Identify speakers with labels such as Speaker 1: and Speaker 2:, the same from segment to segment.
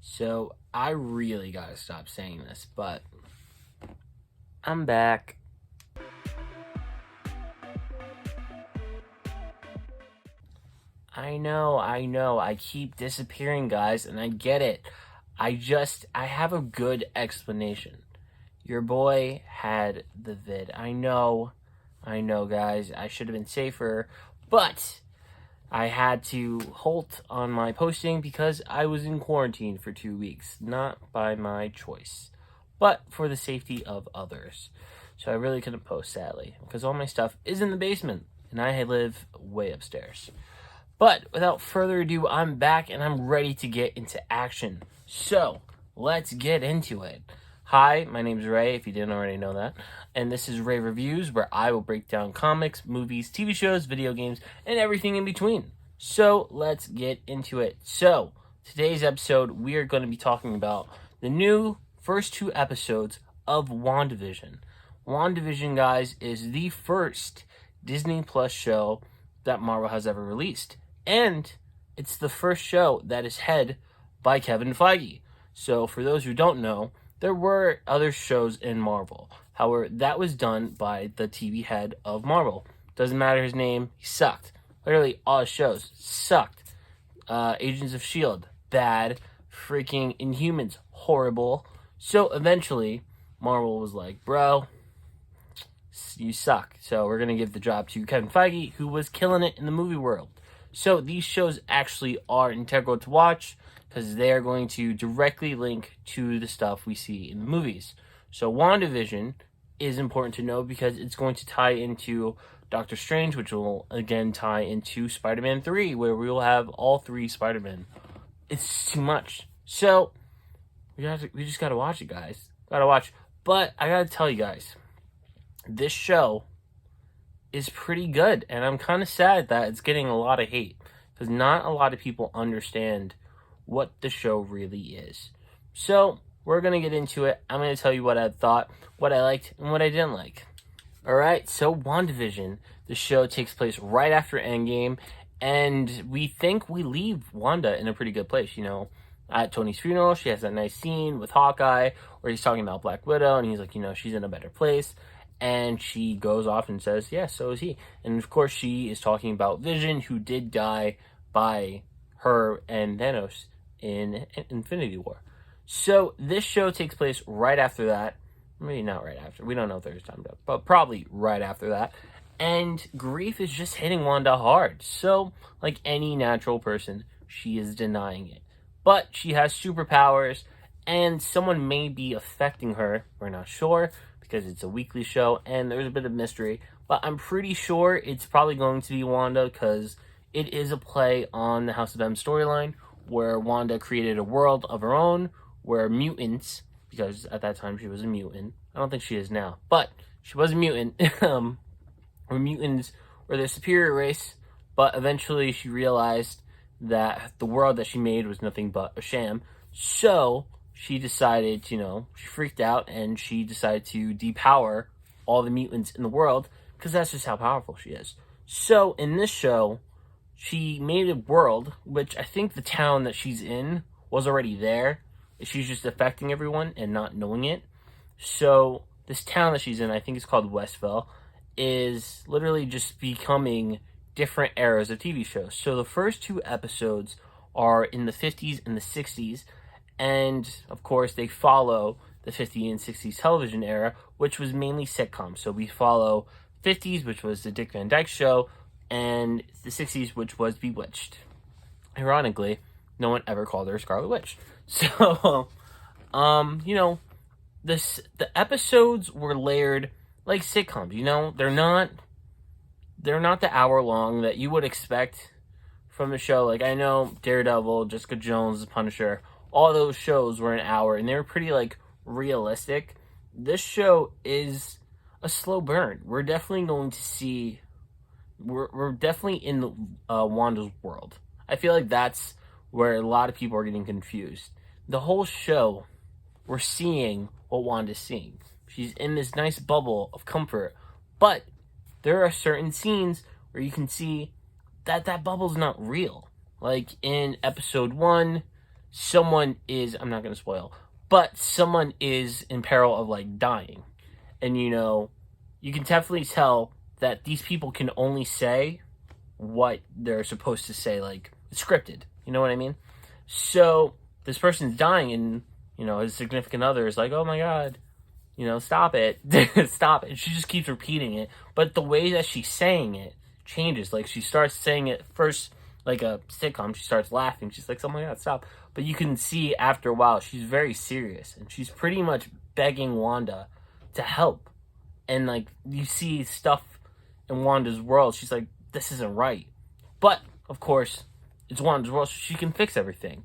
Speaker 1: So I really gotta stop saying this, but I'm back. I know, I keep disappearing, guys, and I get it. I have a good explanation. Your boy had the vid. I know, guys, I should have been safer, but I had to halt on my posting because I was in quarantine for 2 weeks, not by my choice, but for the safety of others. So I really couldn't post, sadly, because all my stuff is in the basement, and I live way upstairs. But without further ado, I'm back and I'm ready to get into action. So let's get into it. Hi, my name's Ray, if you didn't already know that. And this is Ray Reviews, where I will break down comics, movies, TV shows, video games, and everything in between. So let's get into it. So today's episode, we are going to be talking about the new first 2 episodes of WandaVision. WandaVision, guys, is the first Disney Plus show that Marvel has ever released. And it's the first show that is head by Kevin Feige. So for those who don't know, there were other shows in Marvel. However, that was done by the TV head of Marvel. Doesn't matter his name, he sucked. Literally, all his shows sucked. Agents of S.H.I.E.L.D., bad. Freaking Inhumans, horrible. So eventually, Marvel was like, bro, you suck. So we're going to give the job to Kevin Feige, who was killing it in the movie world. So these shows actually are integral to watch because they are going to directly link to the stuff we see in the movies. So WandaVision is important to know because it's going to tie into Doctor Strange, which will again tie into Spider-Man 3, where we will have all 3 Spider-Men. It's too much. So we just got to watch it, guys. Got to watch. But I got to tell you guys, this show is pretty good, and I'm kind of sad that it's getting a lot of hate because not a lot of people understand what the show really is. So we're going to get into it. I'm going to tell you what I thought, what I liked, and what I didn't like. Alright, so WandaVision, the show takes place right after Endgame, and we think we leave Wanda in a pretty good place, At Tony's funeral, she has that nice scene with Hawkeye where he's talking about Black Widow, and he's like, she's in a better place. And she goes off and says, yeah, so is he. And of course, she is talking about Vision, who did die by her and Thanos in Infinity War. So this show takes place right after that. Maybe not right after. We don't know if there's time, but probably right after that. And grief is just hitting Wanda hard. So, like any natural person, she is denying it. But she has superpowers, and someone may be affecting her. We're not sure, because it's a weekly show and there's a bit of mystery, but I'm pretty sure it's probably going to be Wanda because it is a play on the House of M storyline where Wanda created a world of her own where mutants, because at that time she was a mutant, I don't think she is now, but she was a mutant, where mutants were the superior race, but eventually she realized that the world that she made was nothing but a sham, so she decided, she freaked out and she decided to depower all the mutants in the world because that's just how powerful she is. So in this show, she made a world, which I think the town that she's in was already there. She's just affecting everyone and not knowing it. So this town that she's in, I think it's called Westville, is literally just becoming different eras of TV shows. So the first 2 episodes are in the 50s and the 60s. And, of course, they follow the 50s and 60s television era, which was mainly sitcoms. So we follow 50s, which was the Dick Van Dyke Show, and the 60s, which was Bewitched. Ironically, no one ever called her Scarlet Witch. So, the episodes were layered like sitcoms, They're not the hour long that you would expect from the show. Like, I know Daredevil, Jessica Jones, The Punisher, all those shows were an hour, and they were pretty, realistic. This show is a slow burn. We're definitely going to see... We're definitely in Wanda's world. I feel like that's where a lot of people are getting confused. The whole show, we're seeing what Wanda's seeing. She's in this nice bubble of comfort, but there are certain scenes where you can see that bubble's not real. Like in episode 1... someone is, I'm not going to spoil, but someone is in peril of like dying. And you can definitely tell that these people can only say what they're supposed to say, like it's scripted. You know what I mean? So this person's dying, and his significant other is like, "Oh my god, stop it, stop it." And she just keeps repeating it, but the way that she's saying it changes. Like she starts saying it first, like a sitcom. She starts laughing. She's like, "Oh my god, stop!" But you can see after a while she's very serious, and she's pretty much begging Wanda to help. And like you see stuff in Wanda's world, she's like, "This isn't right." But of course, it's Wanda's world, so she can fix everything.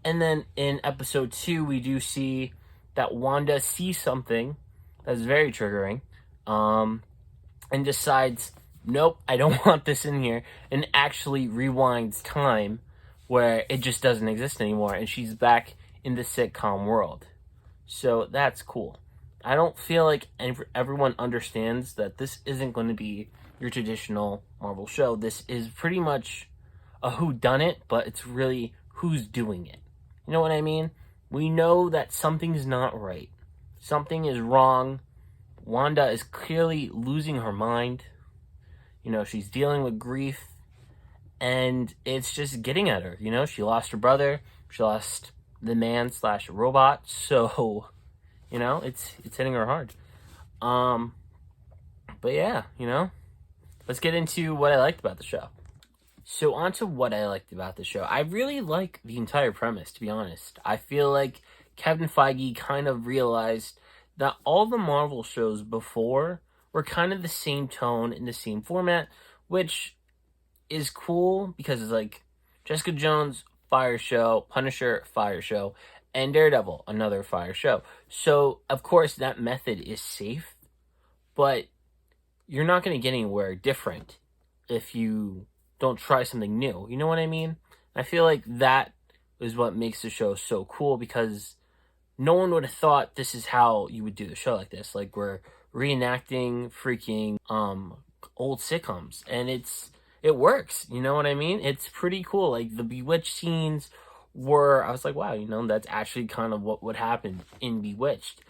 Speaker 1: And then in episode 2, we do see that Wanda sees something that's very triggering, and decides, nope, I don't want this in here, and actually rewinds time where it just doesn't exist anymore, and she's back in the sitcom world. So that's cool. I don't feel like everyone understands that this isn't going to be your traditional Marvel show. This is pretty much a whodunit, but it's really who's doing it. You know what I mean? We know that something's not right. Something is wrong. Wanda is clearly losing her mind. She's dealing with grief, and it's just getting at her. She lost her brother. She lost the man/robot. So, it's hitting her hard. But yeah, let's get into what I liked about the show. So on to what I liked about the show. I really like the entire premise, to be honest. I feel like Kevin Feige kind of realized that all the Marvel shows before were kind of the same tone and the same format, which is cool because it's like Jessica Jones, fire show, Punisher, fire show, and Daredevil, another fire show. So, of course, that method is safe, but you're not going to get anywhere different if you don't try something new. You know what I mean? I feel like that is what makes the show so cool, because no one would have thought this is how you would do the show like this. Like, we're reenacting freaking old sitcoms, and it works. You know what I mean? It's pretty cool. Like, the Bewitched scenes I was like, wow, that's actually kind of what would happen in Bewitched.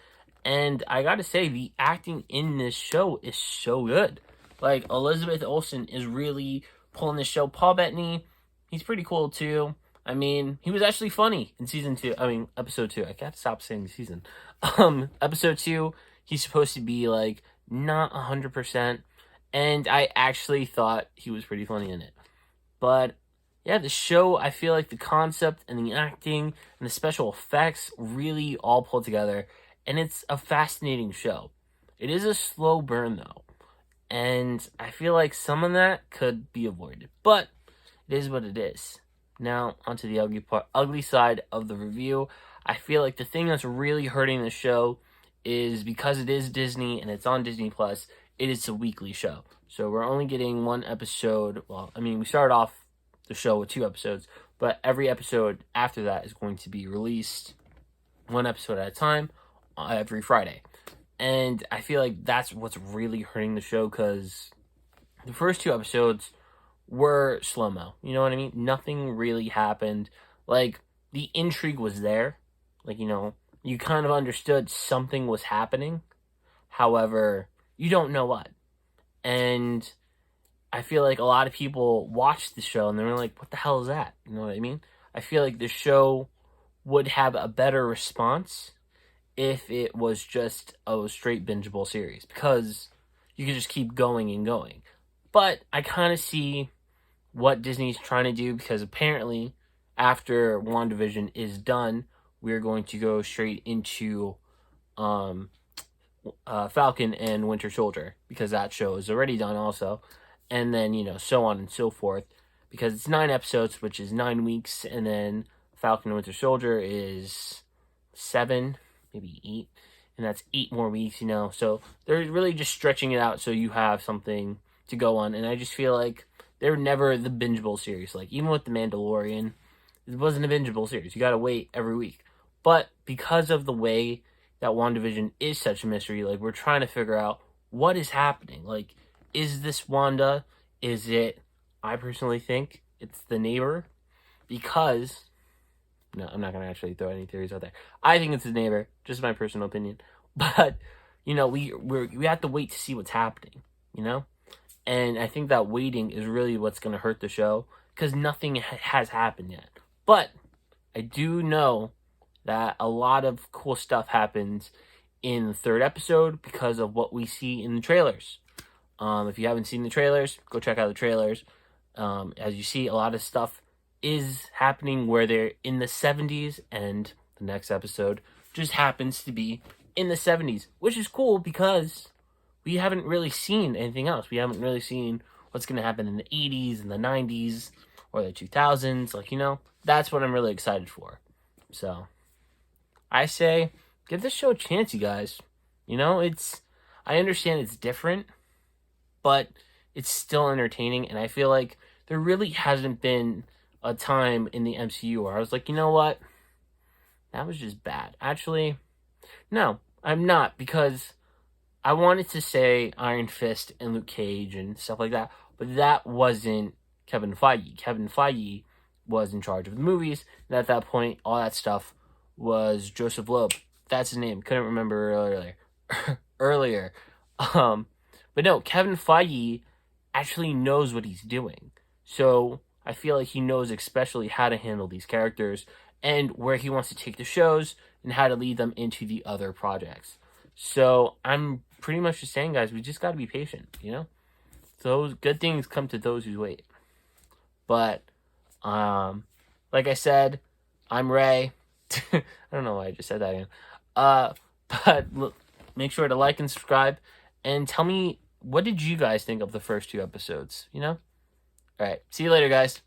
Speaker 1: And I gotta say, the acting in this show is so good. Like, Elizabeth Olsen is really pulling this show. Paul Bettany, he's pretty cool too. I mean, he was actually funny in episode 2. I can't stop saying season. Episode 2, he's supposed to be like not 100%, and I actually thought he was pretty funny in it. But yeah, the show, I feel like the concept and the acting and the special effects really all pull together, and it's a fascinating show. It is a slow burn though, and I feel like some of that could be avoided, but it is what it is. Now, onto the ugly side of the review. I feel like the thing that's really hurting the show is because it is Disney and it's on Disney Plus, it is a weekly show. So we're only getting one episode. Well, we started off the show with 2 episodes, but every episode after that is going to be released one episode at a time every Friday. And I feel like that's what's really hurting the show, because the first 2 episodes were slow-mo. You know what I mean? Nothing really happened. Like, the intrigue was there. Like, you kind of understood something was happening. However, you don't know what. And I feel like a lot of people watched the show and they were like, what the hell is that? You know what I mean? I feel like the show would have a better response if it was just a straight bingeable series, because you could just keep going and going. But I kind of see what Disney's trying to do, because apparently after WandaVision is done, we're going to go straight into Falcon and Winter Soldier, because that show is already done also. And then, so on and so forth, because it's 9 episodes, which is 9 weeks, and then Falcon and Winter Soldier is 7, maybe 8, and that's 8 more weeks, So they're really just stretching it out so you have something to go on, and I just feel like they're never the bingeable series. Like, even with The Mandalorian, it wasn't a bingeable series. You gotta wait every week. But because of the way that WandaVision is such a mystery, like, we're trying to figure out what is happening. Like, is this Wanda? Is it, I personally think it's the neighbor, because No, I'm not gonna actually throw any theories out there. I think it's his neighbor, just my personal opinion. But we have to wait to see what's happening. And I think that waiting is really what's gonna hurt the show because nothing has happened yet. But I do know that a lot of cool stuff happens in the third episode because of what we see in the trailers. If you haven't seen the trailers, go check out the trailers. As you see, a lot of stuff is happening where they're in the 70s, and the next episode just happens to be in the 70s, which is cool because we haven't really seen anything else. We haven't really seen what's going to happen in the 80s and the 90s or the 2000s. That's what I'm really excited for. So I say give this show a chance, you guys. I understand it's different, but it's still entertaining, and I feel like there really hasn't been a time in the MCU where I was like, you know what? That was just bad. Actually, no, I'm not, because I wanted to say Iron Fist and Luke Cage and stuff like that, but that wasn't Kevin Feige. Kevin Feige was in charge of the movies, and at that point, all that stuff was Joseph Loeb. That's his name. Couldn't remember earlier. But no, Kevin Feige actually knows what he's doing. So I feel like he knows especially how to handle these characters and where he wants to take the shows and how to lead them into the other projects. So I'm pretty much just saying, guys, we just got to be patient, Those good things come to those who wait. But, like I said, I'm Ray. I don't know why I just said that again. But look, make sure to like and subscribe and tell me, what did you guys think of the first 2 episodes, All right. See you later, guys.